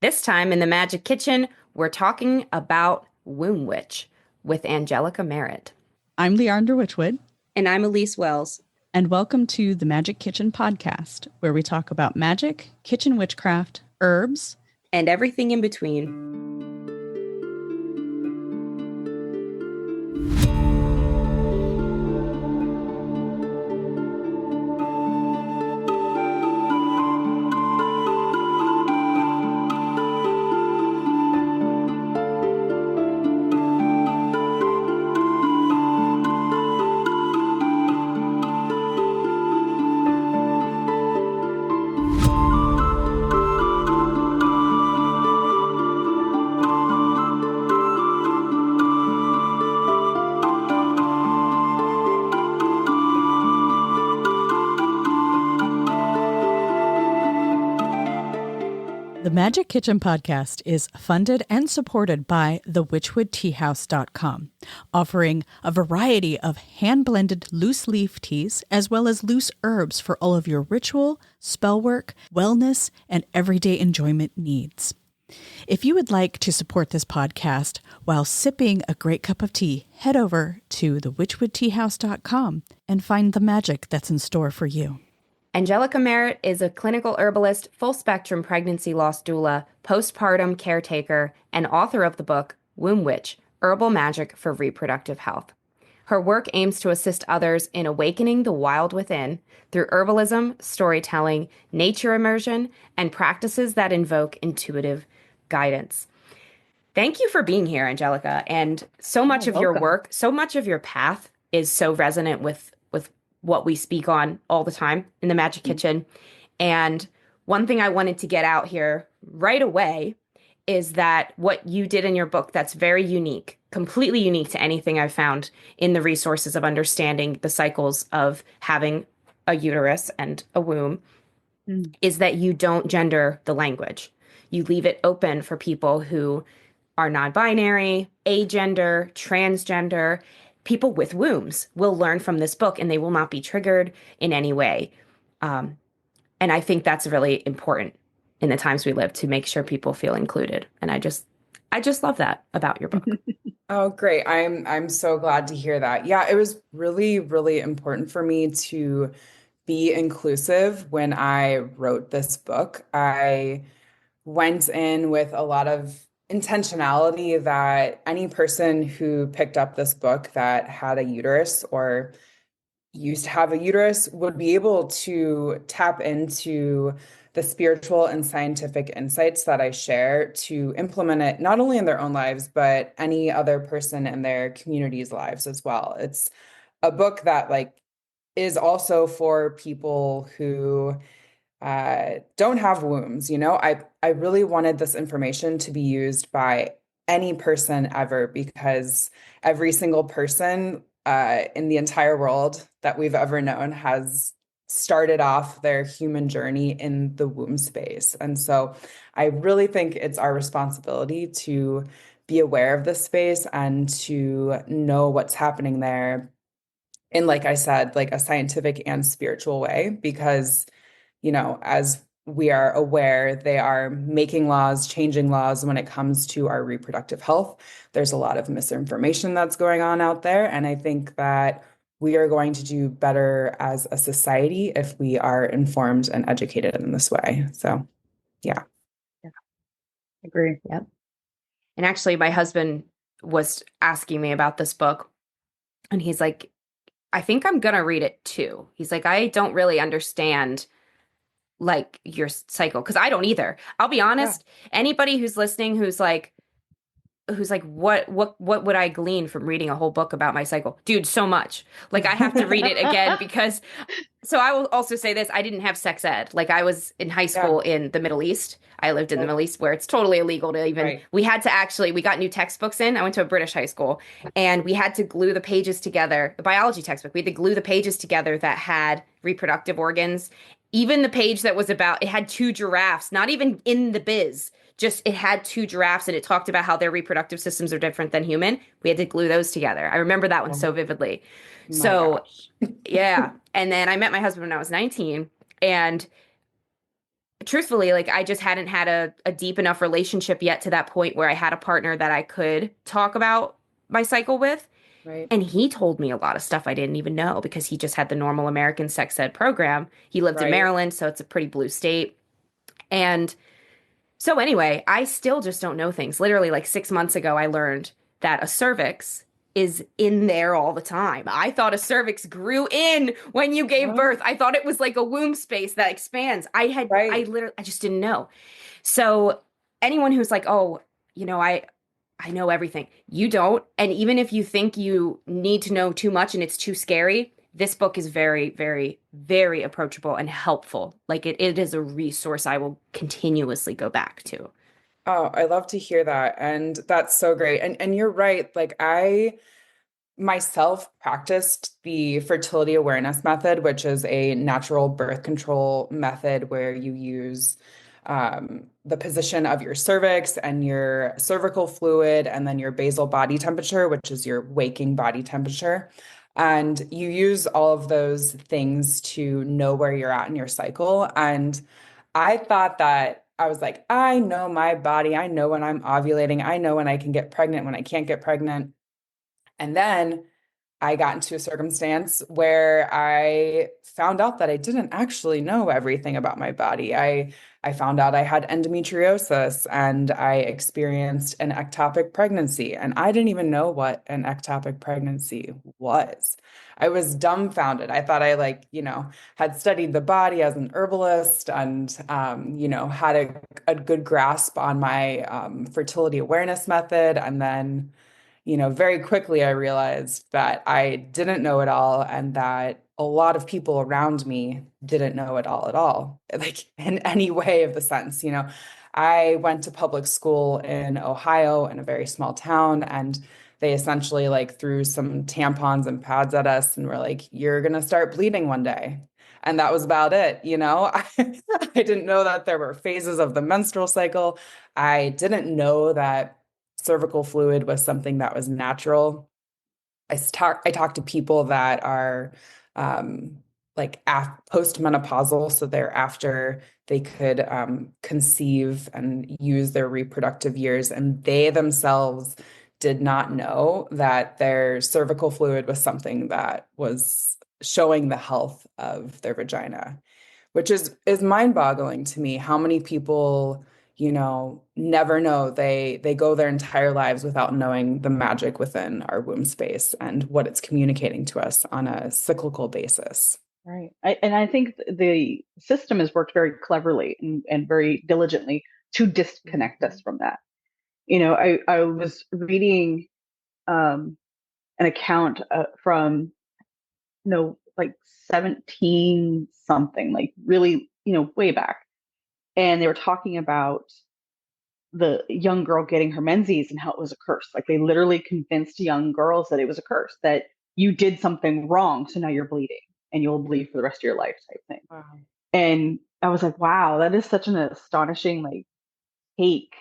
This time in the Magic Kitchen, we're talking about Womb Witch with Angelica Merritt. I'm Leandra Witchwood. And I'm Elise Wells. And welcome to the Magic Kitchen podcast, where we talk about magic, kitchen witchcraft, herbs, and everything in between. The Magic Kitchen podcast is funded and supported by thewitchwoodteahouse.com, offering a variety of hand-blended loose leaf teas as well as loose herbs for all of your ritual, spell work, wellness, and everyday enjoyment needs. If you would like to support this podcast while sipping a great cup of tea, head over to thewitchwoodteahouse.com and find the magic that's in store for you. Angelica Merritt is a clinical herbalist, full-spectrum pregnancy loss doula, postpartum caretaker, and author of the book Womb Witch: Herbal Magic for Reproductive Health. Her work aims to assist others in awakening the wild within through herbalism, storytelling, nature immersion, and practices that invoke intuitive guidance. Thank you for being here, Angelica. And so much of your work, so much of your path is so resonant with what we speak on all the time in the Magic Kitchen. And one thing I wanted to get out here right away is that what you did in your book that's very unique, completely unique to anything I've found in the resources of understanding the cycles of having a uterus and a womb, is that you don't gender the language. You leave it open for people who are non-binary, agender, transgender. People with wombs will learn from this book and they will not be triggered in any way. And I think that's really important in the times we live to make sure people feel included. And I just love that about your book. Oh, great. I'm so glad to hear that. Yeah, it was really, really important for me to be inclusive when I wrote this book. I went in with a lot of intentionality that any person who picked up this book that had a uterus or used to have a uterus would be able to tap into the spiritual and scientific insights that I share to implement it not only in their own lives, but any other person in their community's lives as well. It's a book that is also for people who don't have wombs. I really wanted this information to be used by any person ever, because every single person in the entire world that we've ever known has started off their human journey in the womb space. And so I really think it's our responsibility to be aware of this space and to know what's happening there in, like I said, like a scientific and spiritual way, because as we are aware, they are making laws, changing laws when it comes to our reproductive health. There's a lot of misinformation that's going on out there. And I think that we are going to do better as a society if we are informed and educated in this way. So, yeah. Agree. Yep. And actually, my husband was asking me about this book, and he's like, I think I'm going to read it too. He's like, I don't really understand your cycle, because I don't either. I'll be honest. Yeah. Anybody who's listening who's like what would I glean from reading a whole book about my cycle? Dude, so much. I have to read it again because so I will also say this, I didn't have sex ed. I was in high school in the Middle East. I lived in the Middle East where it's totally illegal to even we got new textbooks in. I went to a British high school and we had to glue the pages together, the biology textbook. We had to glue the pages together that had reproductive organs. Even the page that was about, it had two giraffes, not even in the biz, just it had two giraffes and it talked about how their reproductive systems are different than human. We had to glue those together. I remember that one so vividly. So, yeah. And then I met my husband when I was 19, and truthfully, like I just hadn't had a deep enough relationship yet to that point where I had a partner that I could talk about my cycle with. Right. And he told me a lot of stuff I didn't even know because he just had the normal American sex ed program. He lived in Right. Maryland, so it's a pretty blue state. And so anyway, I still just don't know things. Literally, like 6 months ago, I learned that a cervix is in there all the time. I thought a cervix grew in when you gave Oh, birth. I thought it was like a womb space that expands. I right. literally, I just didn't know. So anyone who's like, oh, I know everything. You don't. And even if you think you need to know too much and it's too scary, this book is very, very, very approachable and helpful. Like it is a resource I will continuously go back to. Oh, I love to hear that. And that's so great. And you're right. Like I myself practiced the fertility awareness method, which is a natural birth control method where you use the position of your cervix and your cervical fluid, and then your basal body temperature, which is your waking body temperature. And you use all of those things to know where you're at in your cycle. And I thought that I was like, I know my body. I know when I'm ovulating. I know when I can get pregnant, when I can't get pregnant. And then I got into a circumstance where I found out that I didn't actually know everything about my body. I found out I had endometriosis and I experienced an ectopic pregnancy, and I didn't even know what an ectopic pregnancy was. I was dumbfounded. I thought I had studied the body as an herbalist and had a good grasp on my fertility awareness method, and then very quickly I realized that I didn't know it all and that a lot of people around me didn't know it all at all, like in any way of the sense. I went to public school in Ohio in a very small town, and they essentially like threw some tampons and pads at us and were like, you're gonna start bleeding one day. And that was about it. I didn't know that there were phases of the menstrual cycle. I didn't know that cervical fluid was something that was natural. I talk to people that are like postmenopausal, so they're after they could conceive and use their reproductive years, and they themselves did not know that their cervical fluid was something that was showing the health of their vagina, which is mind-boggling to me. How many people never know. They go their entire lives without knowing the magic within our womb space and what it's communicating to us on a cyclical basis. Right. And I think the system has worked very cleverly and very diligently to disconnect us from that. I was reading an account from, like 17 something, like really, way back. And they were talking about the young girl getting her menses and how it was a curse. Like they literally convinced young girls that it was a curse, that you did something wrong. So now you're bleeding and you'll bleed for the rest of your life type thing. Wow. And I was like, wow, that is such an astonishing like take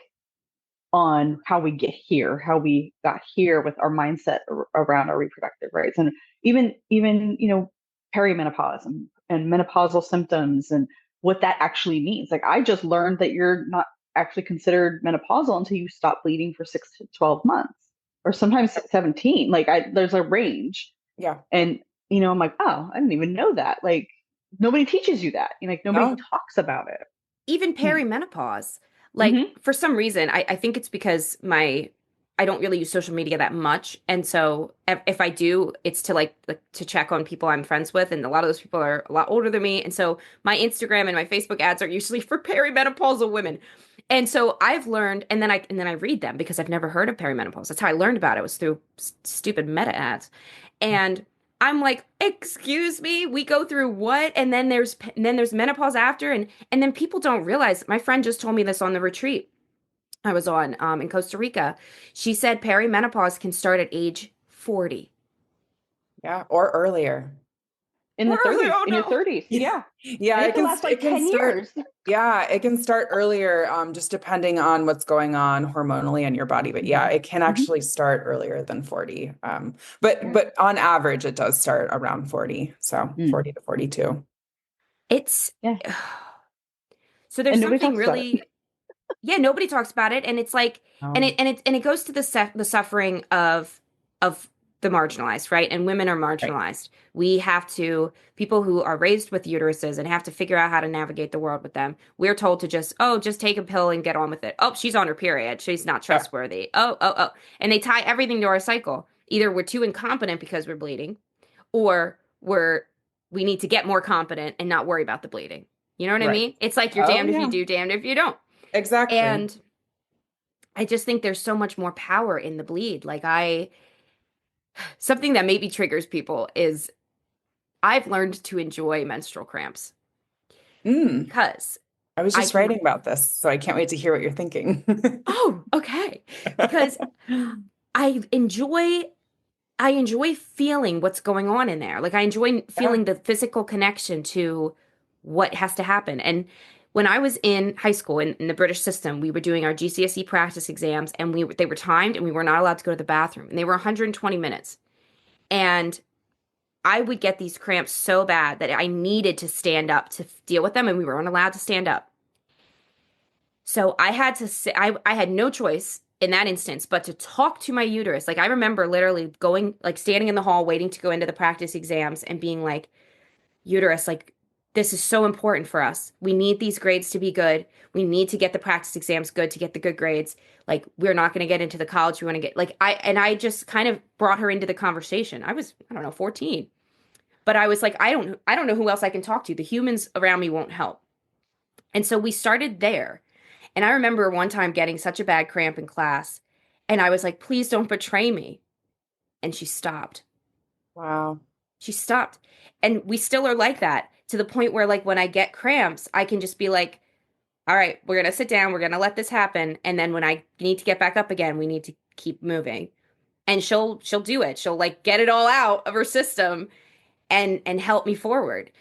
on how we get here, how we got here with our mindset around our reproductive rights. And even, perimenopause and menopausal symptoms and what that actually means. Like I just learned that you're not actually considered menopausal until you stop bleeding for 6 to 12 months or sometimes 17. Like there's a range. Yeah. And, I'm like, oh, I didn't even know that. Like nobody teaches you that. Like nobody No. talks about it. Even Hmm. perimenopause. Like Mm-hmm. for some reason, I think it's because I don't really use social media that much. And so if I do, it's to like to check on people I'm friends with. And a lot of those people are a lot older than me. And so my Instagram and my Facebook ads are usually for perimenopausal women. And so I've learned, and then I read them because I've never heard of perimenopause. That's how I learned about it, was through stupid meta ads. And I'm like, excuse me, we go through what? And then there's menopause after, and then people don't realize. My friend just told me this on the retreat I was on in Costa Rica. She said perimenopause can start at age 40. Yeah. Or earlier. In the Really? 30s, Oh in your no. 30s. Yeah. Yeah. Yeah, And it can last like it can 10 start. years. Yeah, it can start earlier, just depending on what's going on hormonally in your body. But yeah, Hmm. it can Hmm. actually start earlier than 40. But Yeah. but on average, it does start around 40. So Mm. 40 to 42. It's Yeah. So there's And nobody something talks about it. really, yeah, nobody talks about it, and it's like, Oh, and it goes to the suffering of the marginalized, right? And women are right. marginalized. We have to people who are raised with uteruses and have to figure out how to navigate the world with them. We're told to just, oh, just take a pill and get on with it. Oh, she's on her period. She's not Yeah, trustworthy. Oh. And they tie everything to our cycle. Either we're too incompetent because we're bleeding, or we need to get more competent and not worry about the bleeding. You know what I right. mean? It's like you're Oh, damned if you yeah, do, damned if you don't. exactly. And I just think there's so much more power in the bleed. Something that maybe triggers people is I've learned to enjoy menstrual cramps Mm, because I was I just can, writing about this, so I can't wait to hear what you're thinking. oh, okay. Because I enjoy, I enjoy feeling what's going on in there. Like I enjoy Yeah. feeling the physical connection to what has to happen. And when I was in high school in the British system, we were doing our GCSE practice exams and they were timed and we were not allowed to go to the bathroom. And they were 120 minutes. And I would get these cramps so bad that I needed to stand up to deal with them, and we weren't allowed to stand up. So I had to say, I had no choice in that instance but to talk to my uterus. Like I remember literally going, like standing in the hall, waiting to go into the practice exams and being like, uterus, like, this is so important for us. We need these grades to be good. We need to get the practice exams good to get the good grades. Like, we're not going to get into the college we want to get. I just kind of brought her into the conversation. I don't know, 14. But I was like, I don't know who else I can talk to. The humans around me won't help. And so we started there. And I remember one time getting such a bad cramp in class, and I was like, please don't betray me. And she stopped. Wow. She stopped. And we still are like that to the point where, like, when I get cramps, I can just be like, all right, we're going to sit down. We're going to let this happen. And then when I need to get back up again, we need to keep moving. And she'll do it. She'll like get it all out of her system and help me forward.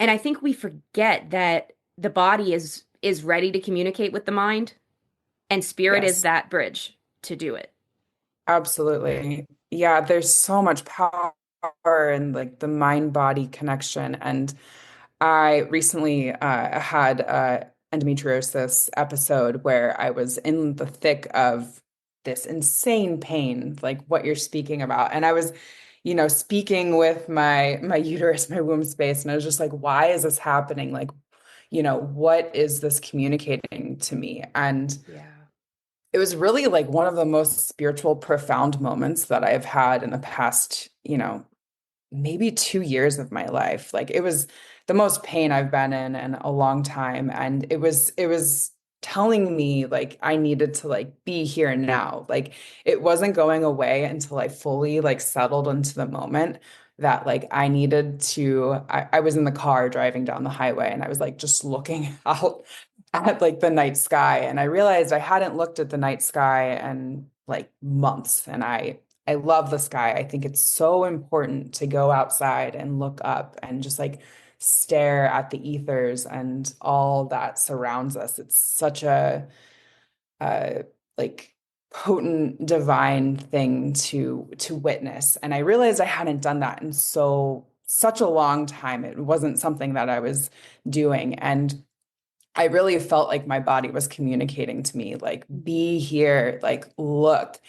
And I think we forget that the body is ready to communicate with the mind, and spirit is Yes, that bridge to do it. absolutely. Yeah, there's so much power in like the mind-body connection. And I recently had a endometriosis episode where I was in the thick of this insane pain, like what you're speaking about. And I was, speaking with my uterus, my womb space, and I was just like, why is this happening? Like, what is this communicating to me? And Yeah. it was really like one of the most spiritual, profound moments that I've had in the past, maybe 2 years of my life. Like it was the most pain I've been in a long time. And it was telling me like I needed to like be here now. Like it wasn't going away until I fully like settled into the moment that like I needed to. I was in the car driving down the highway and I was like just looking out at like the night sky. And I realized I hadn't looked at the night sky in like months. And I love the sky. I think it's so important to go outside and look up and just like stare at the ethers and all that surrounds us. It's such a like potent divine thing to witness. And I realized I hadn't done that in such a long time. It wasn't something that I was doing. And I really felt like my body was communicating to me, like, be here, like, look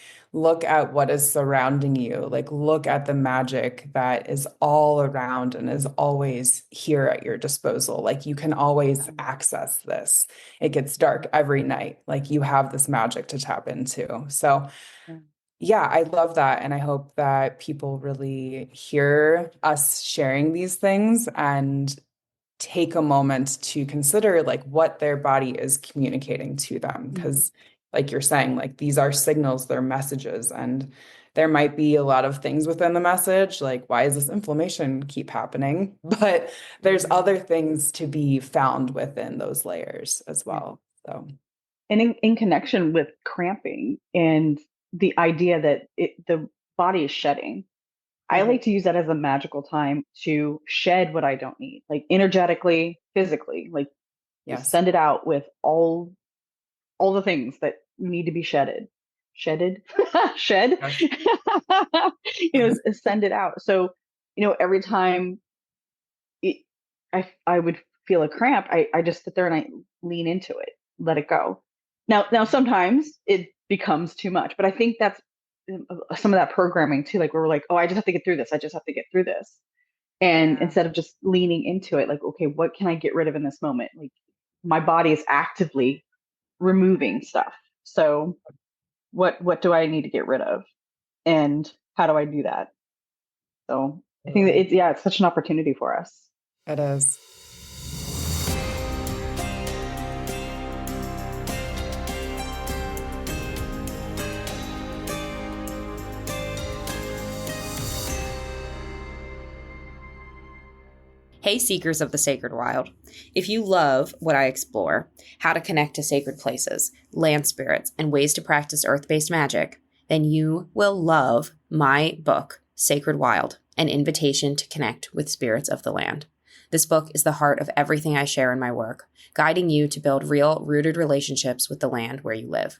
at what is surrounding you, like, look at the magic that is all around and is always here at your disposal. Like, you can always access this. It gets dark every night. Like, you have this magic to tap into. So, yeah, I love that. And I hope that people really hear us sharing these things and take a moment to consider like what their body is communicating to them. Because, like you're saying, like these are signals, they're messages, and there might be a lot of things within the message, like why is this inflammation keep happening? But there's Mhm. other things to be found within those layers as Yeah. well. So, And in connection with cramping and the idea that the body is shedding, I mhm, like to use that as a magical time to shed what I don't need, like energetically, physically, like just yes. send it out with all the things that need to be shedded, shed, Yes. send it out. So, every time it, I would feel a cramp, I just sit there and I lean into it, let it go. Now sometimes it becomes too much, but I think that's some of that programming too, like where we're like, oh, I just have to get through this. I just have to get through this. And Yeah, instead of just leaning into it, like, okay, what can I get rid of in this moment? Like my body is actively removing stuff. So what do I need to get rid of? And how do I do that? So I think that absolutely. it's such an opportunity for us. It is. Hey, seekers of the sacred wild. If you love what I explore, how to connect to sacred places, land spirits, and ways to practice earth based magic, then you will love my book, Sacred Wild, An Invitation to Connect with Spirits of the Land. This book is the heart of everything I share in my work, guiding you to build real, rooted relationships with the land where you live.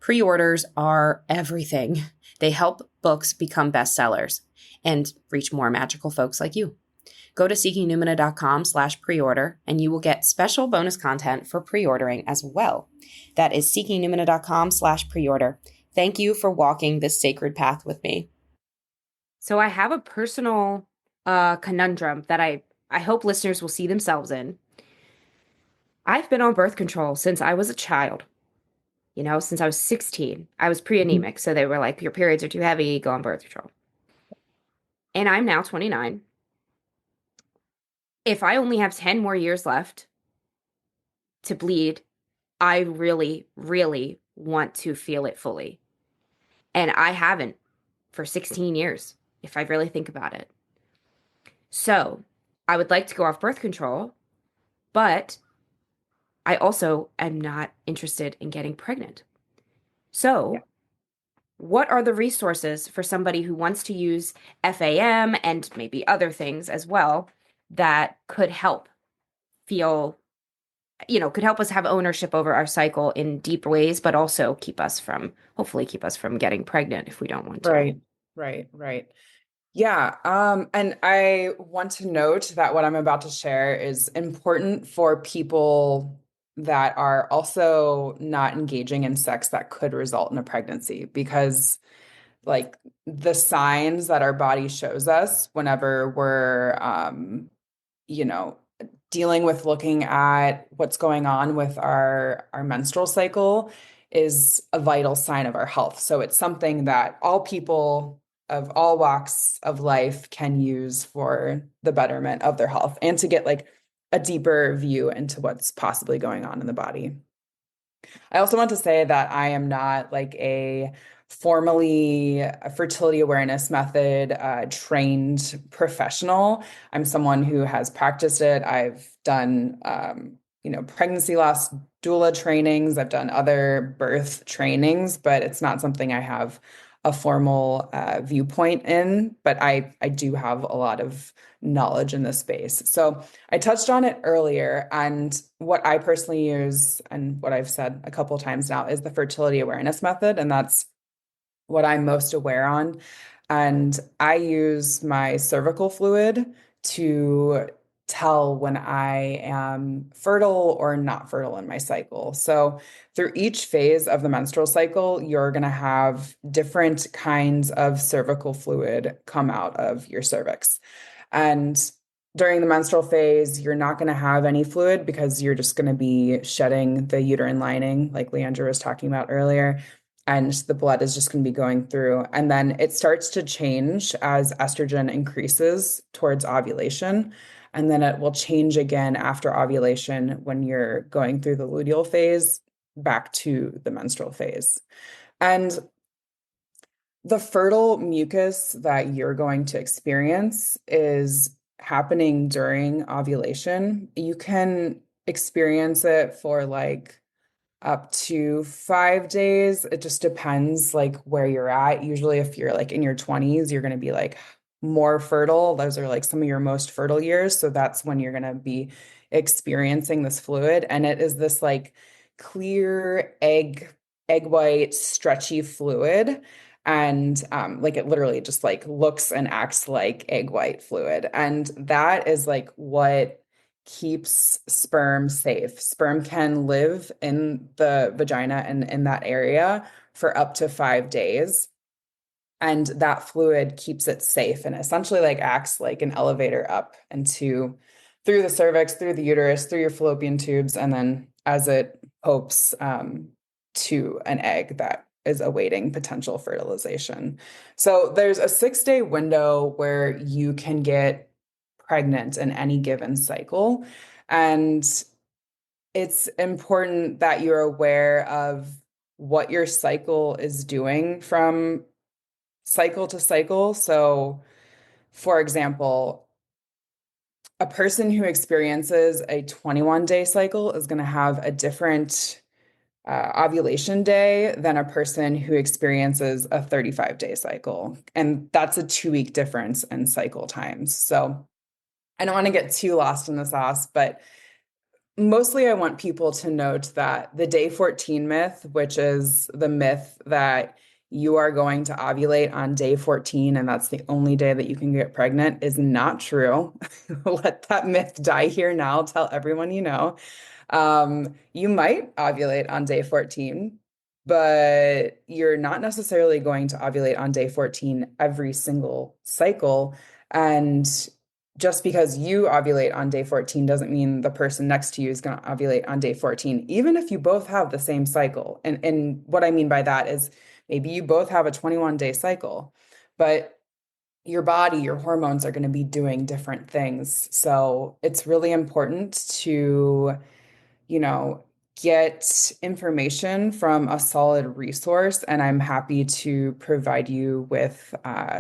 Pre-orders are everything. They help books become bestsellers and reach more magical folks like you. Go to seekingnumina.com/preorder and you will get special bonus content for pre-ordering as well. That is seekingnumina.com/preorder. Thank you for walking this sacred path with me. So I have a personal conundrum that I hope listeners will see themselves in. I've been on birth control since I was a child. Since I was 16. I was Mhm. pre-anemic, so they were like, your periods are too heavy, go on birth control. And I'm now 29. If I only have 10 more years left to bleed, I really, really want to feel it fully. And I haven't for 16 years, if I really think about it. So I would like to go off birth control, but I also am not interested in getting pregnant. Yeah. So what are the resources for somebody who wants to use FAM and maybe other things as well that could help feel, could help us have ownership over our cycle in deep ways, but also hopefully keep us from getting pregnant if we don't want to. Right, right. Yeah, and I want to note that what I'm about to share is important for people that are also not engaging in sex that could result in a pregnancy, because like the signs that our body shows us whenever we're you know, dealing with looking at what's going on with our menstrual cycle is a vital sign of our health. So it's something that all people of all walks of life can use for the betterment of their health and to get like a deeper view into what's possibly going on in the body. I also want to say that I am not like a formally a fertility awareness method trained professional. I'm someone who has practiced it. I've done, pregnancy loss doula trainings. I've done other birth trainings, but it's not something I have a formal viewpoint in. But I do have a lot of knowledge in this space. So I touched on it earlier, and what I personally use and what I've said a couple of times now is the fertility awareness method, and that's what I'm most aware on. And I use my cervical fluid to tell when I am fertile or not fertile in my cycle. So through each phase of the menstrual cycle, you're going to have different kinds of cervical fluid come out of your cervix. And during the menstrual phase, you're not going to have any fluid because you're just going to be shedding the uterine lining, like Leandra was talking about earlier. And the blood is just going to be going through. And then it starts to change as estrogen increases towards ovulation. And then it will change again after ovulation when you're going through the luteal phase back to the menstrual phase. And the fertile mucus that you're going to experience is happening during ovulation. You can experience it for like up to 5 days. It just depends like where you're at. Usually, if you're like in your 20s, you're going to be like more fertile. Those are like some of your most fertile years. So that's when you're going to be experiencing this fluid. And it is this like clear egg white, stretchy fluid. And like it literally just like looks and acts like egg white fluid. And that is like what keeps sperm safe. Sperm can live in the vagina and in that area for up to 5 days. And that fluid keeps it safe and essentially like acts like an elevator up into through the cervix, through the uterus, through your fallopian tubes, and then as it hopes to an egg that is awaiting potential fertilization. So there's a 6 day window where you can get pregnant in any given cycle. And it's important that you're aware of what your cycle is doing from cycle to cycle. So, for example, a person who experiences a 21-day cycle is going to have a different ovulation day than a person who experiences a 35-day cycle. And that's a 2 week difference in cycle times. So, I don't want to get too lost in the sauce, but mostly I want people to note that the day 14 myth, which is the myth that you are going to ovulate on day 14 and that's the only day that you can get pregnant, is not true. Let that myth die here now. Tell everyone you know. You might ovulate on day 14, but you're not necessarily going to ovulate on day 14 every single cycle. And just because you ovulate on day 14 doesn't mean the person next to you is going to ovulate on day 14, even if you both have the same cycle. And what I mean by that is maybe you both have a 21-day cycle, but your body, your hormones are going to be doing different things. So it's really important to, you know, get information from a solid resource. And I'm happy to provide you with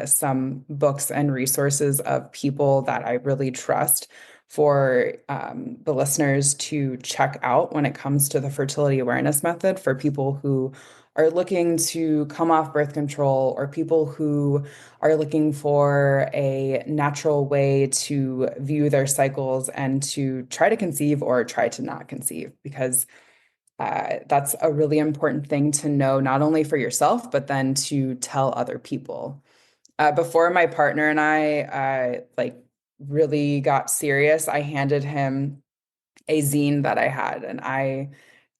some books and resources of people that I really trust for the listeners to check out when it comes to the fertility awareness method for people who are looking to come off birth control or people who are looking for a natural way to view their cycles and to try to conceive or try to not conceive, because that's a really important thing to know, not only for yourself, but then to tell other people. Before my partner and I like really got serious, I handed him a zine that I had, and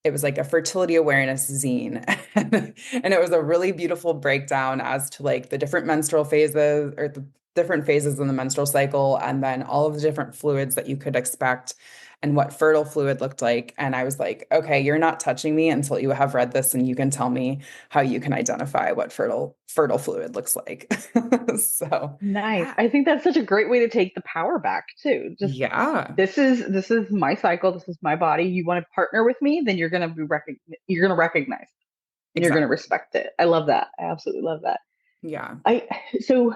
it was like a fertility awareness zine. And it was a really beautiful breakdown as to like the different menstrual phases or the different phases in the menstrual cycle, and then all of the different fluids that you could expect and what fertile fluid looked like. And I was like, okay, you're not touching me until you have read this and you can tell me how you can identify what fertile fluid looks like. So, Nice. I think that's such a great way to take the power back too. Just yeah, this is my cycle, this is my body. You want to partner with me, then you're gonna recognize and you're gonna exactly. respect it. I love that. I absolutely love that. Yeah. I so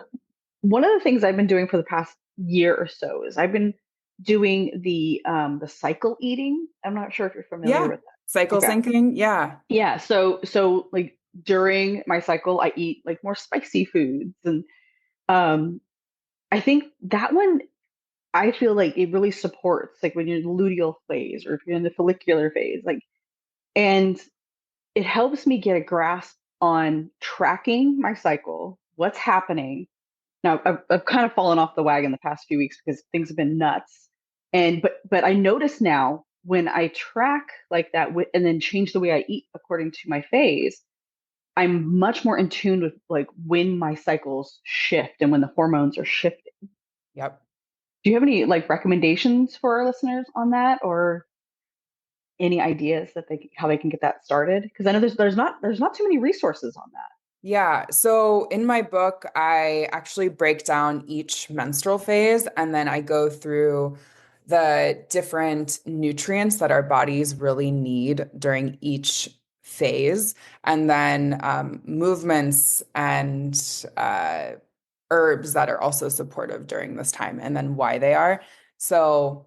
one of the things I've been doing for the past year or so is I've been doing the cycle eating. I'm not sure if you're familiar Yeah. with that. Cycle Okay. syncing. Yeah. Yeah, so like during my cycle I eat like more spicy foods and um I think that one I feel like it really supports like when you're in the luteal phase or if you're in the follicular phase like and it helps me get a grasp on tracking my cycle, what's happening. Now, I've kind of fallen off the wagon the past few weeks because things have been nuts. And but I notice now when I track like that and then change the way I eat according to my phase, I'm much more in tune with like when my cycles shift and when the hormones are shifting. Yep. Do you have any like recommendations for our listeners on that, or any ideas that they how they can get that started? Because I know there's not too many resources on that. Yeah. So in my book, I actually break down each menstrual phase and then I go through the different nutrients that our bodies really need during each phase, and then movements and herbs that are also supportive during this time, and then why they are. So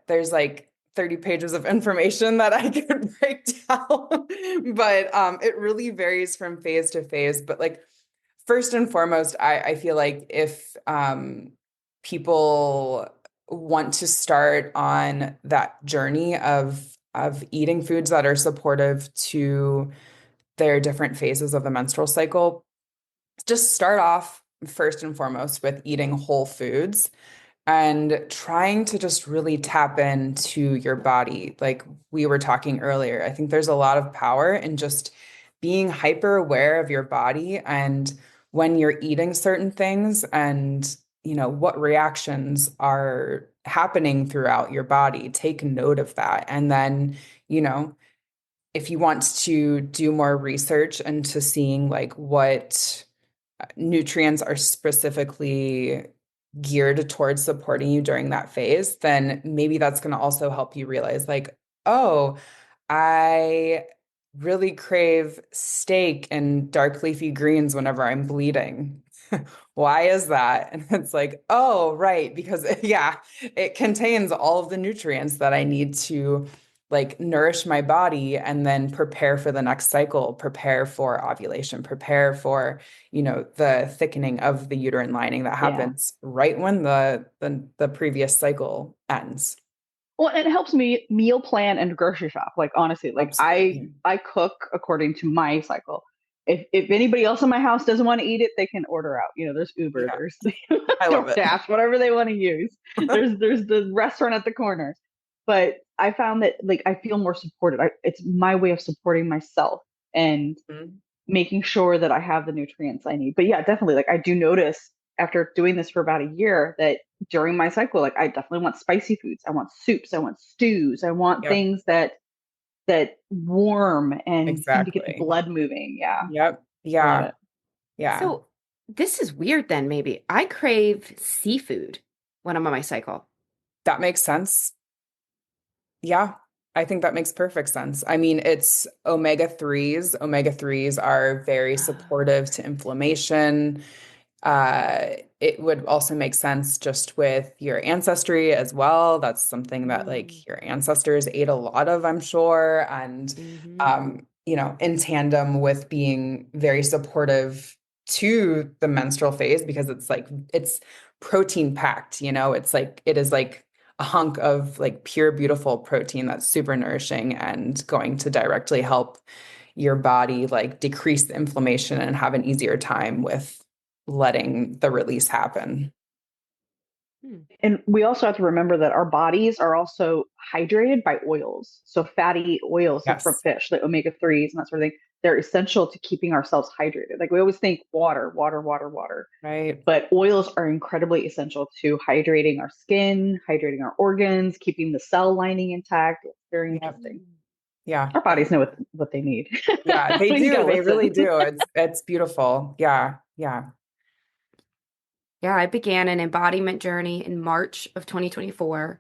there's like 30 pages of information that I could break down, but it really varies from phase to phase. But like first and foremost, I feel like if people want to start on that journey of eating foods that are supportive to their different phases of the menstrual cycle, just start off first and foremost with eating whole foods. and trying to just really tap into your body. Like we were talking earlier, I think there's a lot of power in just being hyper aware of your body and when you're eating certain things and, what reactions are happening throughout your body. Take note of that. And then, you know, if you want to do more research into seeing like what nutrients are specifically geared towards supporting you during that phase, then maybe that's going to also help you realize, like, oh, I really crave steak and dark leafy greens whenever I'm bleeding. Why is that? And it's like, oh, right, because yeah, it contains all of the nutrients that I need to like nourish my body and then prepare for the next cycle, prepare for ovulation, prepare for, the thickening of the uterine lining that Yeah. happens right when the previous cycle ends. Well, it helps me meal plan and grocery shop. Like honestly, like Absolutely. I cook according to my cycle. If anybody else in my house doesn't want to eat it, they can order out. There's Uber, Yeah, there's I love it. DoorDash, whatever they want to use. There's the restaurant at the corner. But I found that like I feel more supported. It's my way of supporting myself and Mhm. making sure that I have the nutrients I need. But yeah, definitely. Like I do notice after doing this for about a year that during my cycle, like I definitely want spicy foods. I want soups. I want stews. I want Yep, things that warm and seem to get the exactly. blood moving. Yeah, Yep. I love Yeah. it. Yeah. So this is weird then, maybe. I crave seafood when I'm on my cycle. That makes sense. Yeah, I think that makes perfect sense. I mean, it's omega 3s. Omega 3s are very supportive to inflammation. It would also make sense just with your ancestry as well. That's something that Mm, like your ancestors ate a lot of, I'm sure. And, hmm in tandem with being very supportive to the menstrual phase because it's protein packed, it's like, it is like a hunk of like pure, beautiful protein that's super nourishing and going to directly help your body like decrease the inflammation and have an easier time with letting the release happen. Hmm. And we also have to remember that our bodies are also hydrated by oils. So fatty oils, like from Yes. fish, like omega 3s and that sort of thing, they're essential to keeping ourselves hydrated. Like we always think water, water, water, water. Right. But oils are incredibly essential to hydrating our skin, hydrating our organs, keeping the cell lining intact. It's very Yep. interesting. Yeah. Our bodies know what they need. Yeah, they We just do. gotta They really listen. do. It's beautiful. Yeah. Yeah. Yeah, I began an embodiment journey in March of 2024,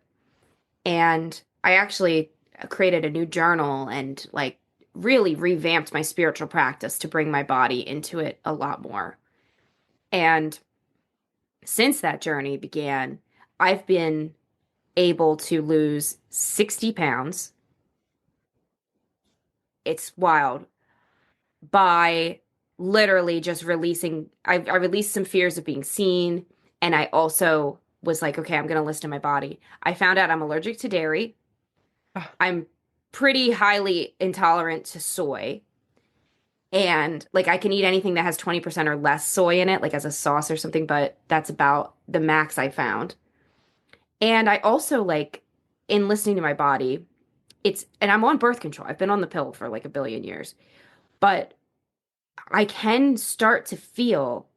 and I actually created a new journal and like really revamped my spiritual practice to bring my body into it a lot more. And since that journey began, I've been able to lose 60 pounds. It's wild by literally just releasing. I released some fears of being seen. And I also was like, okay, I'm going to listen to my body. I found out I'm allergic to dairy. Ah, I'm pretty highly intolerant to soy. And like I can eat anything that has 20% or less soy in it, like as a sauce or something, but that's about the max I found. And I also like in listening to my body, and I'm on birth control. I've been on the pill for like a billion years, but I can start to feel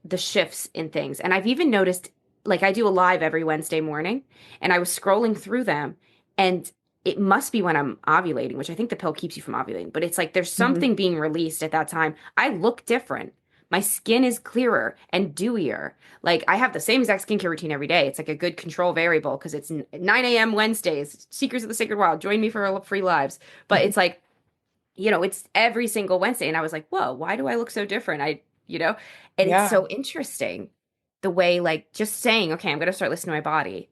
the shifts in things. And I've even noticed, like, I do a live every Wednesday morning, and I was scrolling through them, and it must be when I'm ovulating, which I think the pill keeps you from ovulating, but it's like there's mhm. something being released at that time. I look different. My skin is clearer and dewier. Like, I have the same exact skincare routine every day. It's like a good control variable because it's 9 a.m. Wednesdays, Seekers of the Sacred Wild. Join me for free lives. But it's like, it's every single Wednesday. And I was like, whoa, why do I look so different? And it's Yeah. so interesting the way, like, just saying, okay, I'm going to start listening to my body.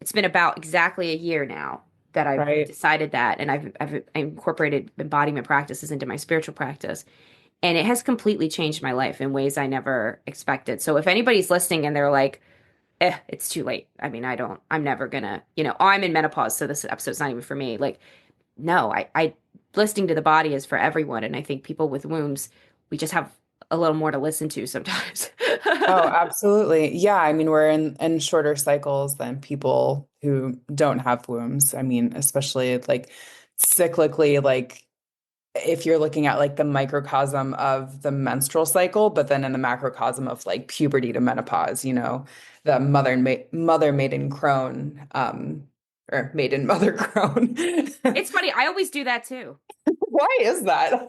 It's been about exactly a year now that I've Right. decided that. And I've incorporated embodiment practices into my spiritual practice. And it has completely changed my life in ways I never expected. So if anybody's listening and they're like, it's too late. I mean, I'm never gonna, I'm in menopause, so this episode's not even for me. Like, no, I listening to the body is for everyone. And I think people with wounds, we just have a little more to listen to sometimes. Oh, absolutely. Yeah, I mean, we're in shorter cycles than people who don't have wombs. I mean, especially like cyclically, like if you're looking at like the microcosm of the menstrual cycle, but then in the macrocosm of like puberty to menopause, the mother maiden crone, or maiden mother crone. It's funny. I always do that too. Why is that?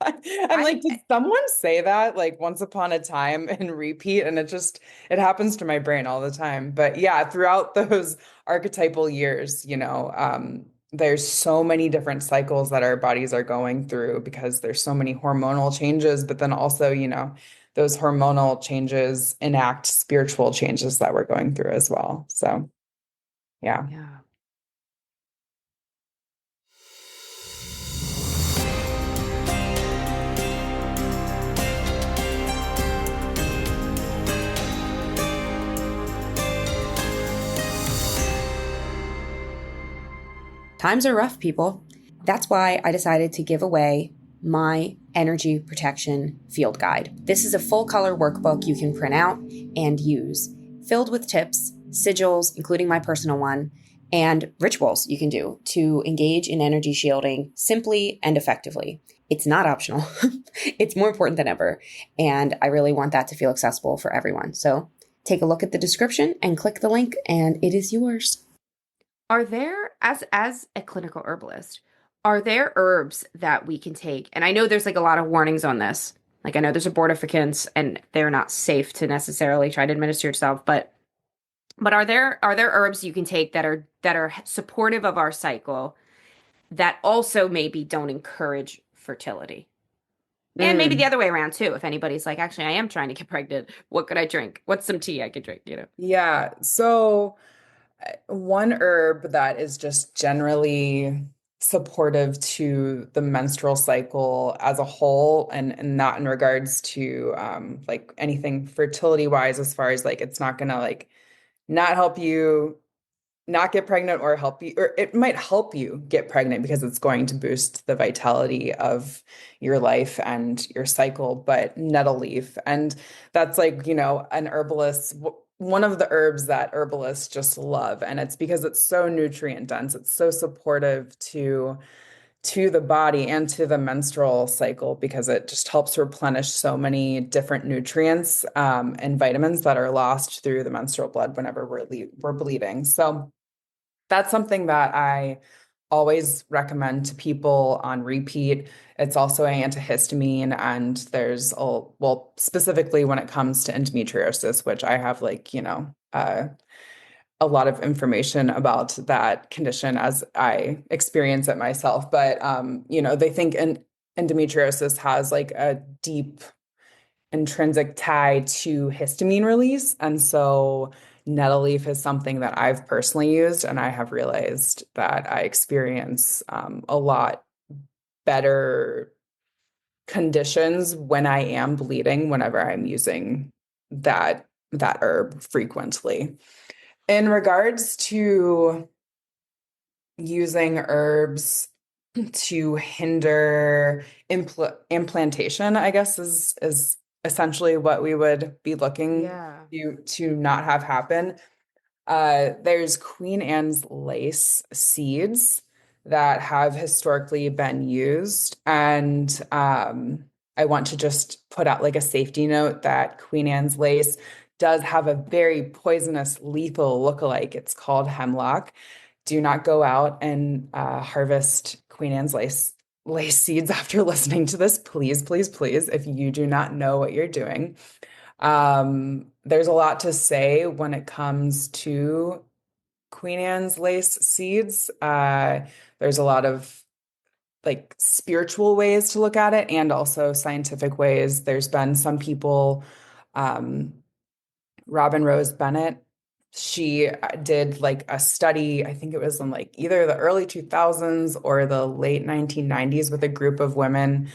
I'm I like, did someone say that like once upon a time and repeat? And it happens to my brain all the time. But yeah, throughout those archetypal years, there's so many different cycles that our bodies are going through because there's so many hormonal changes, but then also, those hormonal changes enact spiritual changes that we're going through as well. So yeah. yeah. Times are rough, people. That's why I decided to give away my energy protection field guide. This is a full color workbook you can print out and use, filled with tips, sigils, including my personal one, and rituals you can do to engage in energy shielding simply and effectively. It's not optional. It's more important than ever. And I really want that to feel accessible for everyone. So take a look at the description and click the link, and it is yours. Are there, as a clinical herbalist, are there herbs that we can take? And I know there's like a lot of warnings on this. Like I know there's abortificants and they're not safe to necessarily try to administer yourself, but are there herbs you can take that are supportive of our cycle that also maybe don't encourage fertility? And maybe the Mm. other way around too. If anybody's like, actually, I am trying to get pregnant, what could I drink? What's some tea I could drink? Yeah. So one herb that is just generally supportive to the menstrual cycle as a whole, and not in regards to like anything fertility wise, as far as like it's not gonna like not help you not get pregnant or help you, or it might help you get pregnant because it's going to boost the vitality of your life and your cycle, but nettle leaf. And that's like, an herbalist, one of the herbs that herbalists just love. And it's because it's so nutrient dense. It's so supportive to the body and to the menstrual cycle because it just helps replenish so many different nutrients and vitamins that are lost through the menstrual blood whenever we're bleeding. So that's something that I always recommend to people on repeat. It's also an antihistamine, and well, specifically when it comes to endometriosis, which I have like, a lot of information about that condition as I experience it myself. But they think endometriosis has like a deep intrinsic tie to histamine release. And so nettle leaf is something that I've personally used, and I have realized that I experience a lot better conditions when I am bleeding whenever I'm using that herb frequently. In regards to using herbs to hinder implantation, I guess is essentially what we would be looking Yeah. to not have happen. There's Queen Anne's lace seeds that have historically been used, and I want to just put out like a safety note that Queen Anne's lace does have a very poisonous, lethal lookalike. It's called hemlock. Do not go out and harvest Queen Anne's lace seeds after listening to this. Please, please, please, if you do not know what you're doing. There's a lot to say when it comes to Queen Anne's lace seeds. There's a lot of like spiritual ways to look at it and also scientific ways. There's been some people, um, Robin Rose Bennett, she did like a study, I think it was in like either the early 2000s or the late 1990s with a group of women,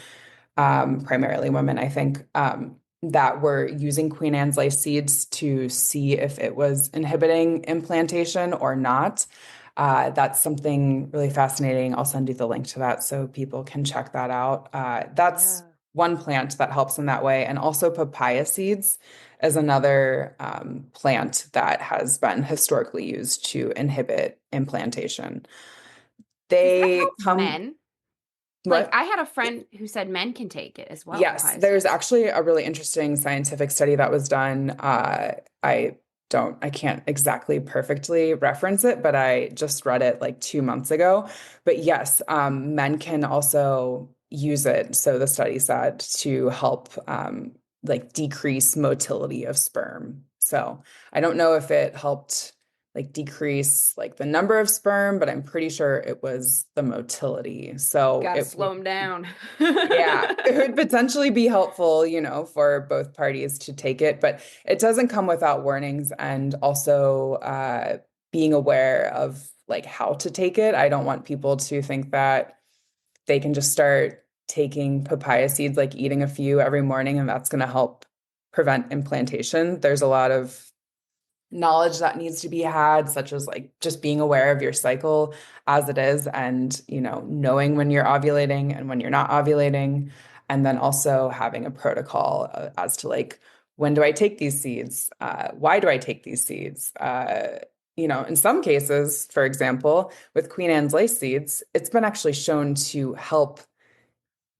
primarily women, I think, that were using Queen Anne's lace seeds to see if it was inhibiting implantation or not. That's something really fascinating. I'll send you the link to that so people can check that out. That's Yeah. one plant that helps in that way. And also papaya seeds is another plant that has been historically used to inhibit implantation. Does that They help come, men? Like what? I had a friend who said men can take it as well, Yes, papaya there's seeds. actually a really interesting scientific study that was done. I can't exactly perfectly reference it, but I just read it like 2 months ago. But yes, men can also use it. So the study said to help like decrease motility of sperm. So I don't know if it helped like decrease like the number of sperm, but I'm pretty sure it was the motility. So Gotta it slow them down. yeah, it would potentially be helpful, for both parties to take it, but it doesn't come without warnings and also being aware of like how to take it. I don't want people to think that they can just start taking papaya seeds, like eating a few every morning, and that's going to help prevent implantation. There's a lot of knowledge that needs to be had, such as like just being aware of your cycle as it is and, knowing when you're ovulating and when you're not ovulating. And then also having a protocol as to like, when do I take these seeds? Why do I take these seeds? In some cases, for example, with Queen Anne's lace seeds, it's been actually shown to help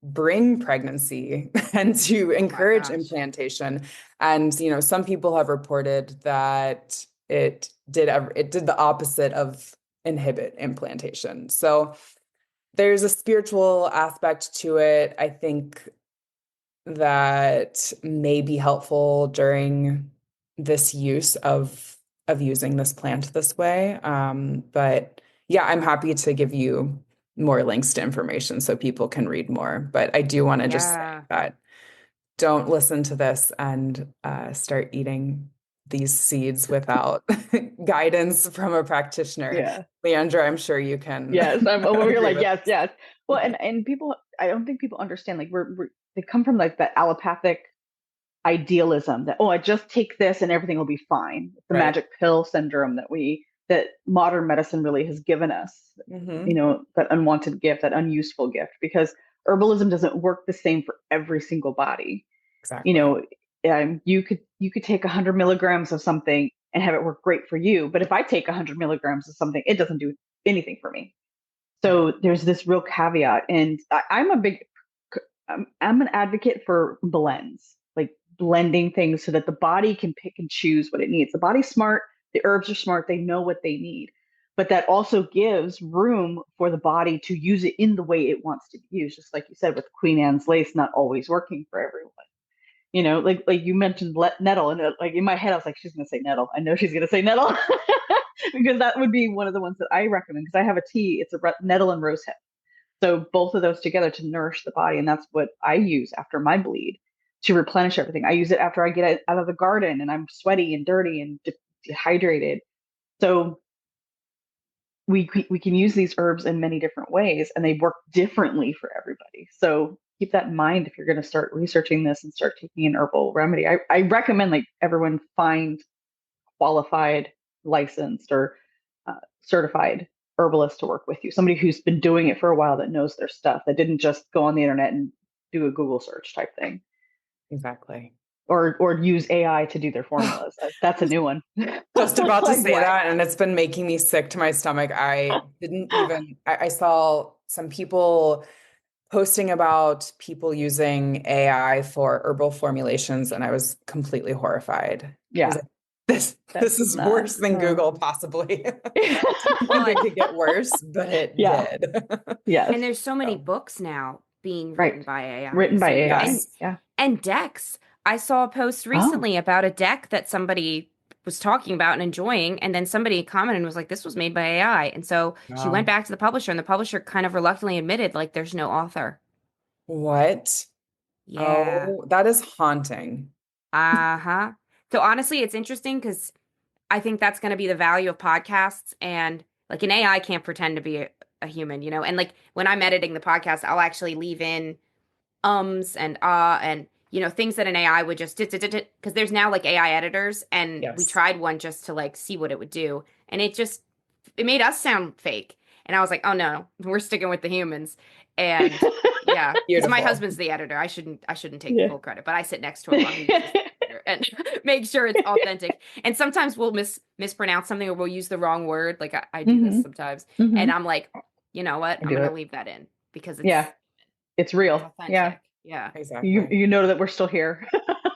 bring pregnancy and to Oh my encourage gosh. implantation. And some people have reported that it did the opposite of inhibit implantation. So there's a spiritual aspect to it. I think that may be helpful during this use of using this plant this way. But yeah, I'm happy to give you more links to information so people can read more. But I do want to just say Yeah. that don't listen to this and start eating these seeds without guidance from a practitioner. Yeah. Leandra, I'm sure you can Yes, I'm over here agree like with yes, yes. Well, and people, I don't think people understand. Like we're they come from like that allopathic idealism that I just take this and everything will be fine. The right. magic pill syndrome that modern medicine really has given us. Hmm. That unwanted gift, that unuseful gift, because herbalism doesn't work the same for every single body. You Exactly. know, you could take 100 milligrams of something and have it work great for you, but if I take 100 milligrams of something, it doesn't do anything for me. Right. So there's this real caveat, and I'm an advocate for blends, like blending things so that the body can pick and choose what it needs. The body's smart, the herbs are smart, they know what they need, but that also gives room for the body to use it in the way it wants to be used. Just like you said, with Queen Anne's lace not always working for everyone. Like you mentioned nettle, and like in my head, I was like, she's gonna say nettle. I know she's gonna say nettle because that would be one of the ones that I recommend. Because I have a tea, it's a nettle and rosehip. So both of those together to nourish the body, and that's what I use after my bleed to replenish everything. I use it after I get out of the garden and I'm sweaty and dirty and dehydrated. So we can use these herbs in many different ways, and they work differently for everybody. So keep that in mind if you're going to start researching this and start taking an herbal remedy. I recommend like everyone find qualified, licensed, or certified herbalist to work with you. Somebody who's been doing it for a while that knows their stuff, that didn't just go on the internet and do a Google search type thing, Exactly. or use AI to do their formulas. That's a new one. Just It's about to like say what? that, and it's been making me sick to my stomach. I didn't even, I saw some people posting about people using AI for herbal formulations, and I was completely horrified. I was Yeah, like, this that's is not. worse than Google, possibly. Didn't Well, think it could get worse, but it Yeah. did. Yes. and there's so many So, books now being Right. written by AI. Written by So AI. yes. Yeah. and decks. I saw a post Oh. recently about a deck that somebody was talking about and enjoying, and then somebody commented and was like, "This was made by AI." And so she went Wow. back to the publisher, and the publisher kind of reluctantly admitted, like, there's no author. What? Yeah. Oh, that is haunting. Uh-huh. So honestly, it's interesting because I think that's going to be the value of podcasts. And like an AI can't pretend to be a human, you know? And like when I'm editing the podcast, I'll actually leave in ums and and things that an AI would just because there's now like AI editors, and we Yes. tried one just to like see what it would do, and it made us sound fake. And I was like, oh no, we're sticking with the humans. And Yeah, because my Beautiful. husband's the editor. I shouldn't take Yeah. full credit, but I sit next to him while he uses the editor and make sure it's authentic. And sometimes we'll mispronounce something or we'll use the wrong word. Like I do this Hmm. sometimes. Hmm. And I'm like, you know what? I I'm do gonna it. leave that in because Yeah, it's it's real. Yeah. authentic. Yeah. You Exactly. you know that we're still here.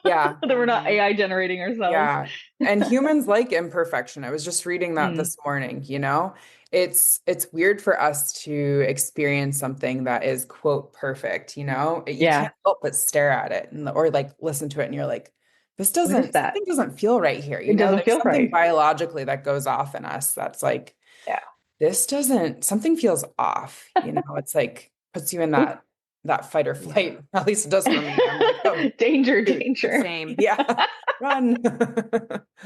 Yeah. That we're not Hmm. AI generating ourselves. Yeah. And humans like imperfection. I was just reading that Mm. this morning, you know? It's weird for us to experience something that is quote perfect, you know? You Yeah. can't help but stare at it or like listen to it and you're like, What is that? something doesn't feel right here, you It know? doesn't There's feel something right. biologically that goes off in us that's like, Yeah. something feels off, you know? It's like puts you in Ooh. that fight or Yeah. flight. At least it does for me. I'm like, oh, Danger, shoot. danger. Same. Yeah, run.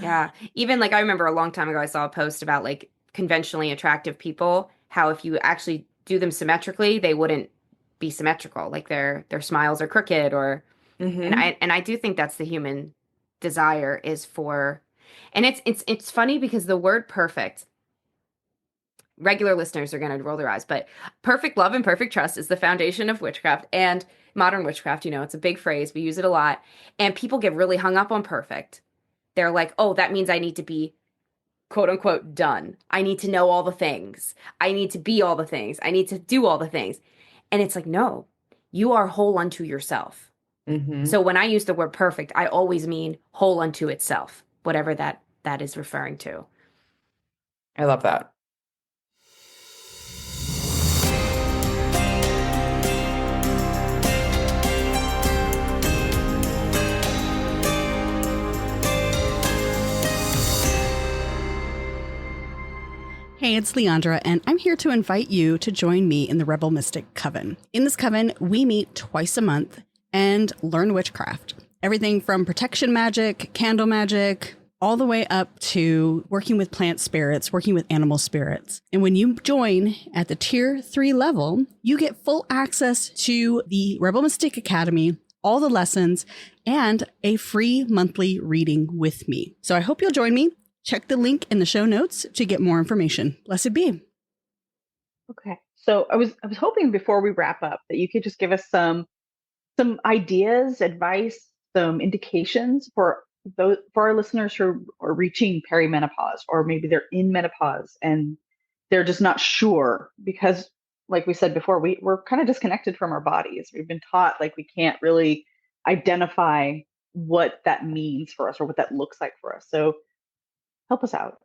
Yeah. Even like I remember a long time ago I saw a post about like conventionally attractive people, how if you actually do them symmetrically, they wouldn't be symmetrical. Like their smiles are crooked or Hmm. and I do think that's the human desire is for and it's funny because the word perfect, regular listeners are going to roll their eyes, but perfect love and perfect trust is the foundation of witchcraft and modern witchcraft, it's a big phrase. We use it a lot and people get really hung up on perfect. They're like, "Oh, that means I need to be quote unquote done. I need to know all the things. I need to be all the things. I need to do all the things." And it's like, no, you are whole unto yourself. Hmm. So when I use the word perfect, I always mean whole unto itself, whatever that is referring to. I love that. Hey, it's Leandra, and I'm here to invite you to join me in the Rebel Mystic Coven. In this coven, we meet twice a month and learn witchcraft. Everything from protection magic, candle magic, all the way up to working with plant spirits, working with animal spirits. And when you join at the tier 3 level, you get full access to the Rebel Mystic Academy, all the lessons, and a free monthly reading with me. So I hope you'll join me. Check the link in the show notes to get more information. Blessed be. Okay. So I was hoping before we wrap up that you could just give us some ideas, advice, some indications for our listeners who are reaching perimenopause, or maybe they're in menopause and they're just not sure because, like we said before, we're kind of disconnected from our bodies. We've been taught like we can't really identify what that means for us or what that looks like for us. So help us out.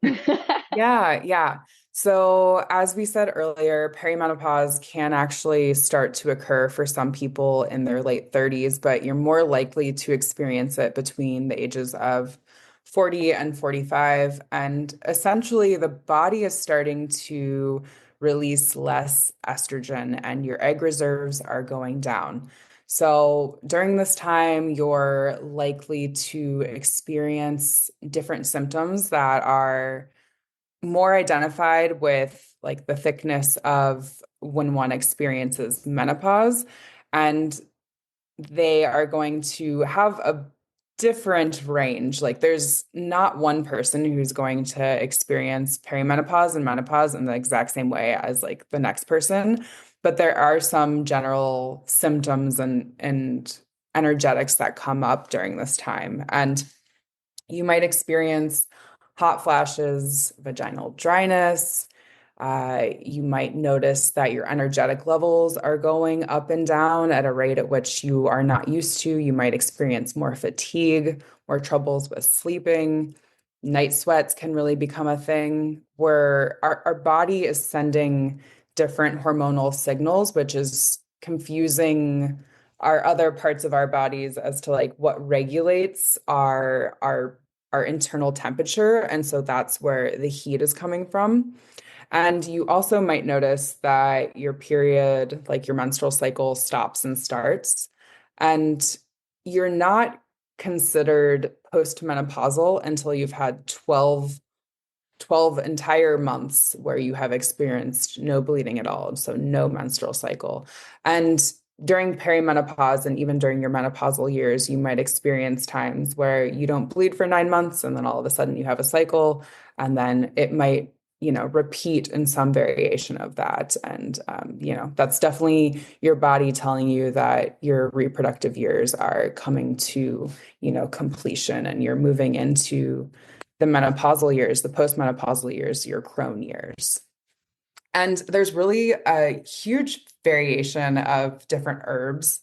Yeah, yeah. So, as we said earlier, perimenopause can actually start to occur for some people in their late 30s, but you're more likely to experience it between the ages of 40 and 45. And essentially, the body is starting to release less estrogen, and your egg reserves are going down. So, during this time, you're likely to experience different symptoms that are more identified with like the thickness of when one experiences menopause. And they are going to have a different range. Like there's not one person who's going to experience perimenopause and menopause in the exact same way as like the next person, but there are some general symptoms and energetics that come up during this time. And you might experience hot flashes, vaginal dryness. You might notice that your energetic levels are going up and down at a rate at which you are not used to. You might experience more fatigue, more troubles with sleeping. Night sweats can really become a thing where our body is sending different hormonal signals, which is confusing our other parts of our bodies as to like what regulates our internal temperature. And so that's where the heat is coming from. And you also might notice that your period, like your menstrual cycle, stops and starts. And you're not considered postmenopausal until you've had 12 entire months where you have experienced no bleeding at all, so no menstrual cycle. And during perimenopause and even during your menopausal years, you might experience times where you don't bleed for 9 months and then all of a sudden you have a cycle, and then it might repeat in some variation of that. And, that's definitely your body telling you that your reproductive years are coming to, completion, and you're moving into the menopausal years, the postmenopausal years, your crone years. And there's really a huge variation of different herbs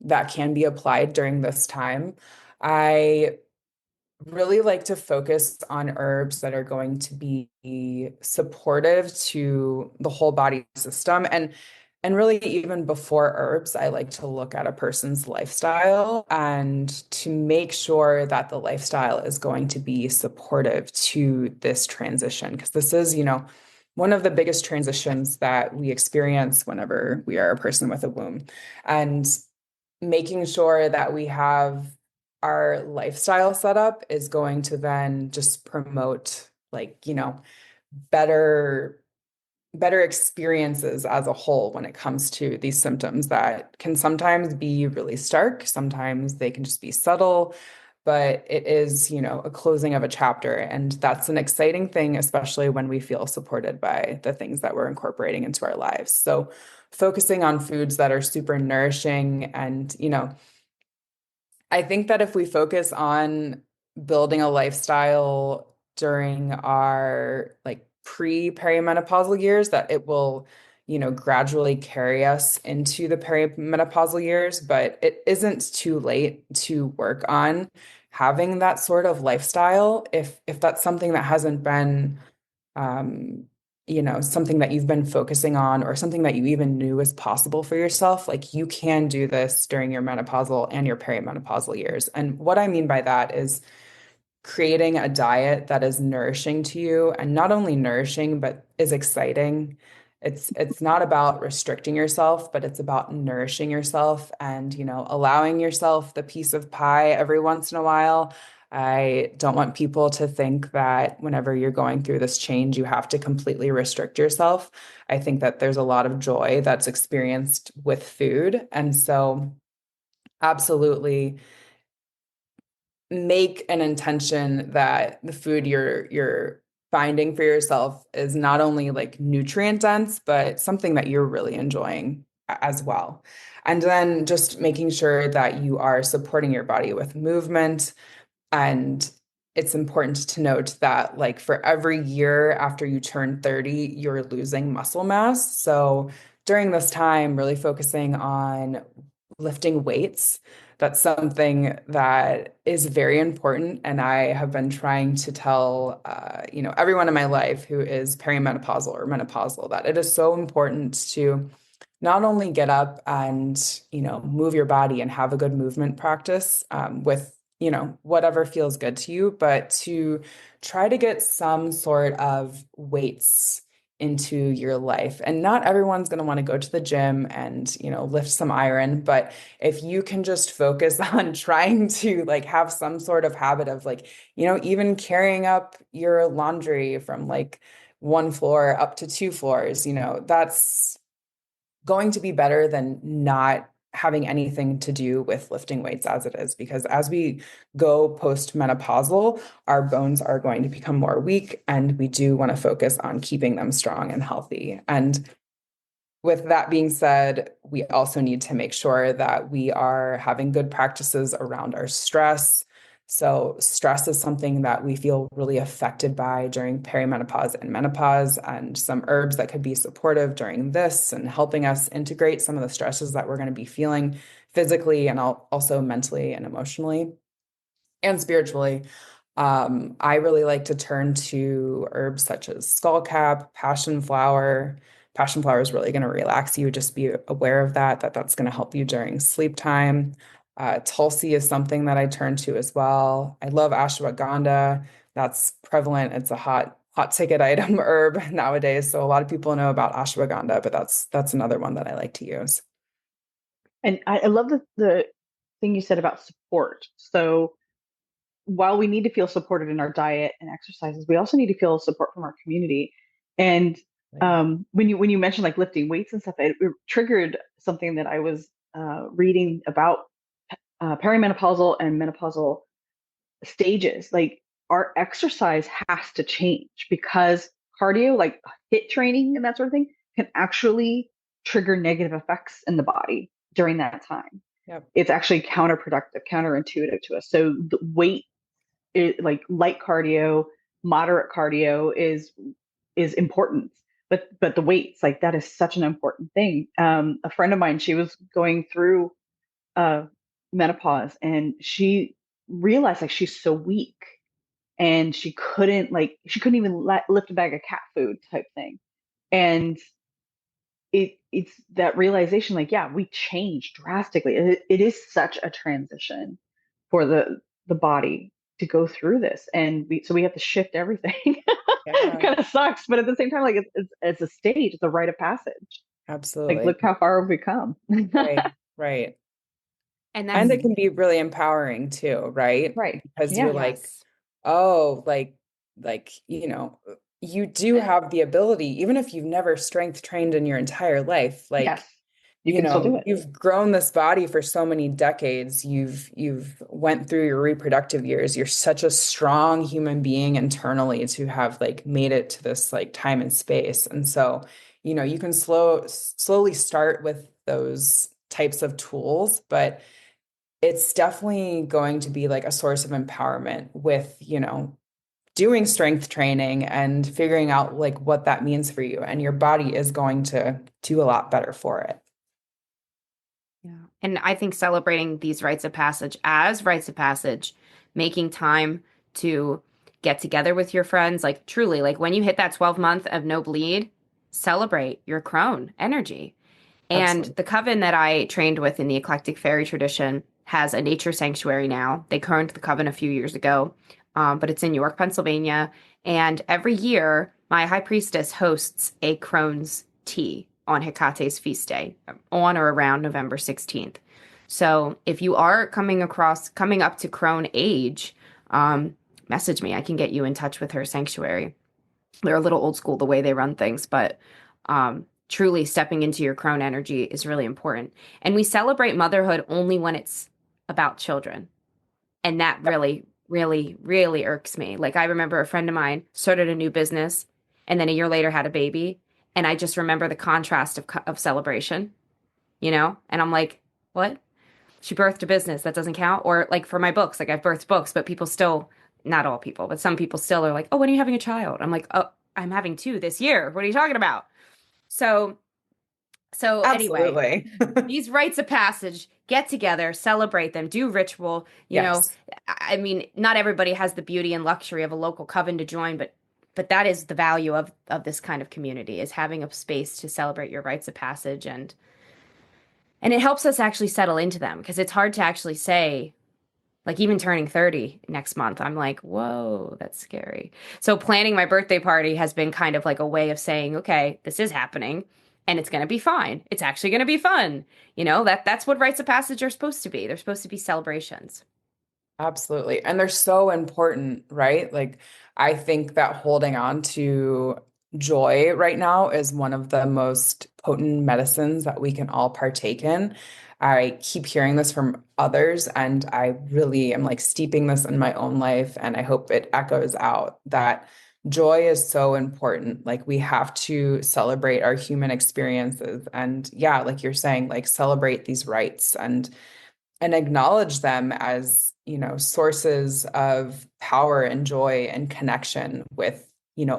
that can be applied during this time. I really like to focus on herbs that are going to be supportive to the whole body system. And really, even before herbs, I like to look at a person's lifestyle and to make sure that the lifestyle is going to be supportive to this transition. Because this is, one of the biggest transitions that we experience whenever we are a person with a womb. And making sure that we have our lifestyle setup is going to then just promote, like, better better experiences as a whole when it comes to these symptoms that can sometimes be really stark, sometimes they can just be subtle, but it is, a closing of a chapter. And that's an exciting thing, especially when we feel supported by the things that we're incorporating into our lives. So focusing on foods that are super nourishing and, I think that if we focus on building a lifestyle during our like pre-perimenopausal years, that it will, gradually carry us into the perimenopausal years, but it isn't too late to work on having that sort of lifestyle if that's something that hasn't been um, something that you've been focusing on or something that you even knew was possible for yourself, like you can do this during your menopausal and your perimenopausal years. And what I mean by that is creating a diet that is nourishing to you, and not only nourishing, but is exciting. It's not about restricting yourself, but it's about nourishing yourself and, allowing yourself the piece of pie every once in a while. I don't want people to think that whenever you're going through this change, you have to completely restrict yourself. I think that there's a lot of joy that's experienced with food. And so, absolutely make an intention that the food you're finding for yourself is not only like nutrient dense, but something that you're really enjoying as well. And then just making sure that you are supporting your body with movement. And it's important to note that, like, for every year after you turn 30, you're losing muscle mass. So during this time, really focusing on lifting weights. That's something that is very important. And I have been trying to tell, everyone in my life who is perimenopausal or menopausal that it is so important to not only get up and, move your body and have a good movement practice with, whatever feels good to you, but to try to get some sort of weights into your life. And not everyone's going to want to go to the gym and, lift some iron, but if you can just focus on trying to like have some sort of habit of like, even carrying up your laundry from like one floor up to two floors, that's going to be better than not having anything to do with lifting weights as it is, because as we go post-menopausal, our bones are going to become more weak, and we do want to focus on keeping them strong and healthy. And with that being said, we also need to make sure that we are having good practices around our stress. So, stress is something that we feel really affected by during perimenopause and menopause, and some herbs that could be supportive during this and helping us integrate some of the stresses that we're going to be feeling physically and also mentally and emotionally and spiritually. I really like to turn to herbs such as skullcap, passion flower. Passion flower is really going to relax you. Just be aware of that's going to help you during sleep time. Tulsi is something that I turn to as well. I love ashwagandha. That's prevalent. It's a hot ticket item herb nowadays. So a lot of people know about ashwagandha, but that's another one that I like to use. And I love the thing you said about support. So while we need to feel supported in our diet and exercises, we also need to feel support from our community. And when you mentioned like lifting weights and stuff, it triggered something that I was reading about perimenopausal and menopausal stages. Like our exercise has to change because cardio, like hit training and that sort of thing, can actually trigger negative effects in the body during that time. Yep. It's actually counterproductive, counterintuitive to us. So the weight, like light cardio, moderate cardio is important. But the weights, like that is such an important thing. A friend of mine, she was going through uh, menopause, and she realized like she's so weak, and she couldn't even lift a bag of cat food type thing. And it's that realization, like, yeah, we change drastically. It is such a transition for the body to go through this, and we have to shift everything. It Yeah, kind of sucks, but at the same time, like it's a stage, it's a rite of passage. Like, absolutely. look how far we've come. Right, right. And And that's it can be really empowering too, right? Right. Because you're Yeah. like, yes. oh, you do have the ability, even if you've never strength trained in your entire life, Yes. You can still do it. you've grown this body for so many decades. You've went through your reproductive years. You're such a strong human being internally to have like made it to this like time and space. And so, you can slowly start with those types of tools, but it's definitely going to be like a source of empowerment with, doing strength training and figuring out like what that means for you. And your body is going to do a lot better for it. Yeah. And I think celebrating these rites of passage as rites of passage, making time to get together with your friends, like truly, like when you hit that 12 month of no bleed, celebrate your crone energy. And Absolutely. the coven that I trained with in the eclectic fairy tradition has a nature sanctuary now. They croned the coven a few years ago, but it's in York, Pennsylvania. And every year, my high priestess hosts a crone's tea on Hecate's feast day, on or around November 16th. So if you are coming up to crone age, message me. I can get you in touch with her sanctuary. They're a little old school the way they run things, but truly stepping into your crone energy is really important. And we celebrate motherhood only when it's about children. And that really, really, really irks me. Like I remember a friend of mine started a new business and then a year later had a baby. And I just remember the contrast of celebration, And I'm like, what? She birthed a business. That doesn't count. Or like for my books, like I've birthed books, but people still, not all people, but some people still are like, oh, when are you having a child? I'm like, oh, I'm having two this year. What are you talking about? So, so anyway, Absolutely. these rites of passage, get together, celebrate them, do ritual. Yes, I mean, not everybody has the beauty and luxury of a local coven to join, but that is the value of this kind of community is having a space to celebrate your rites of passage and it helps us actually settle into them because it's hard to actually say like even turning 30 next month, I'm like, whoa, that's scary. So planning my birthday party has been kind of like a way of saying, okay, this is happening and it's going to be fine. It's actually going to be fun. That's what rites of passage are supposed to be. They're supposed to be celebrations. absolutely. And they're so important, right? Like, I think that holding on to joy right now is one of the most potent medicines that we can all partake in. I keep hearing this from others, and I really am like steeping this in my own life, and I hope it echoes out that joy is so important. Like, we have to celebrate our human experiences, and yeah, like you're saying, like celebrate these rights and acknowledge them as, sources of power and joy and connection with,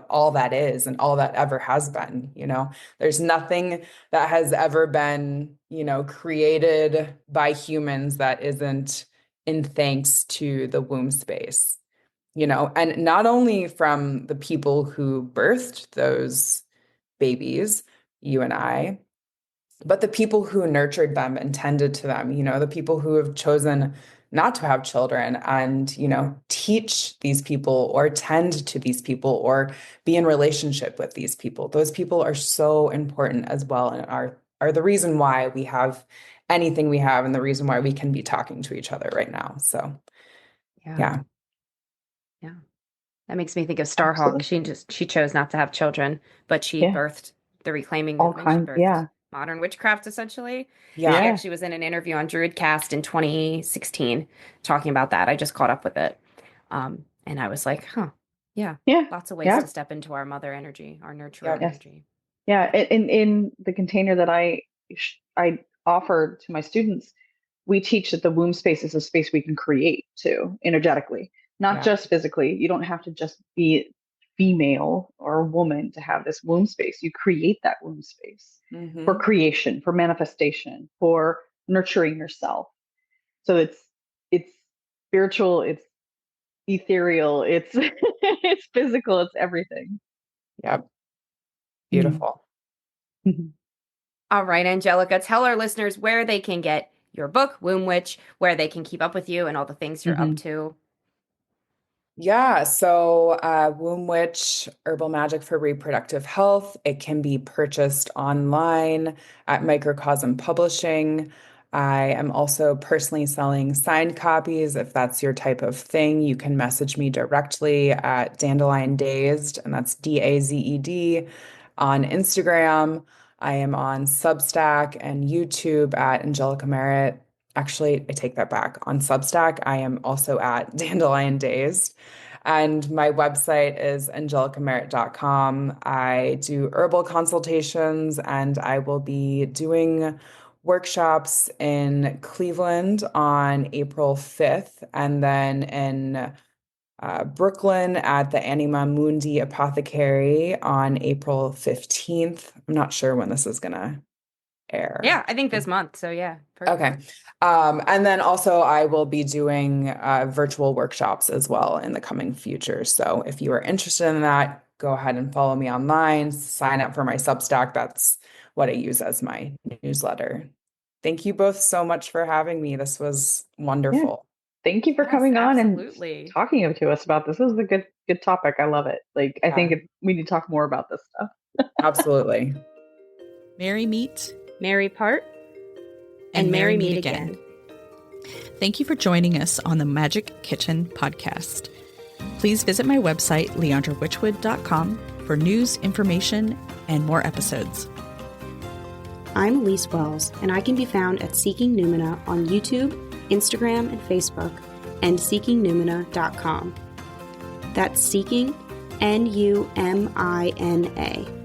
all that is and all that ever has been, There's nothing that has ever been, created by humans that isn't in thanks to the womb space, and not only from the people who birthed those babies, you and I, but the people who nurtured them and tended to them, the people who have chosen not to have children and, teach these people or tend to these people or be in relationship with these people. Those people are so important as well and are the reason why we have anything we have and the reason why we can be talking to each other right now. So, Yeah. yeah, Yeah. That makes me think of Starhawk. Absolutely. She chose not to have children, but she Yeah. birthed the reclaiming All movement. She kinds. birthed Yeah. modern witchcraft essentially. yeah, She Yeah. actually was in an interview on Druidcast in 2016 talking about that. I just caught up with it. And I was like, huh. Yeah. Yeah. Lots of ways Yeah. to step into our mother energy, our nurturer Yep. Yes. energy. Yeah. In the container that I offer to my students, we teach that the womb space is a space we can create too, energetically, not Yeah. just physically. You don't have to just be female or a woman to have this womb space. You create that womb space for Hmm. creation, for manifestation, for nurturing yourself. So it's spiritual, it's ethereal, it's it's physical, it's everything. Yep. Mm. Beautiful. All right, Angelica, tell our listeners where they can get your book, Womb Witch, where they can keep up with you and all the things you're up Mhm. to. Yeah, so Womb Witch Herbal Magic for Reproductive Health. It can be purchased online at Microcosm Publishing. I am also personally selling signed copies. If that's your type of thing, you can message me directly at Dandelion Dazed, and that's Dazed on Instagram. I am on Substack and YouTube at Angelica Merritt. Actually, I take that back. On Substack, I am also at Dandelion Dazed. And my website is angelicamerritt.com. I do herbal consultations and I will be doing workshops in Cleveland on April 5th and then in Brooklyn at the Anima Mundi Apothecary on April 15th. I'm not sure when this is going to air. Yeah, I think this month. So yeah, perfect. Okay. And then also I will be doing virtual workshops as well in the coming future. So if you are interested in that, go ahead and follow me online, sign up for my Substack. That's what I use as my newsletter. Thank you both so much for having me. This was Yeah. wonderful. Thank you for Yes, coming on and absolutely. talking to us about this. This is a good topic. I love it. Like I think Yeah, we need to talk more about this stuff. absolutely. Merry meet Merry part and merry merry meet meet again. Thank you for joining us on the Magic Kitchen podcast. Please visit my website, leandrawitchwood.com, for news, information, and more episodes. I'm Elise Wells, and I can be found at Seeking Numina on YouTube, Instagram, and Facebook, and seekingnumina.com. That's Seeking, Numina.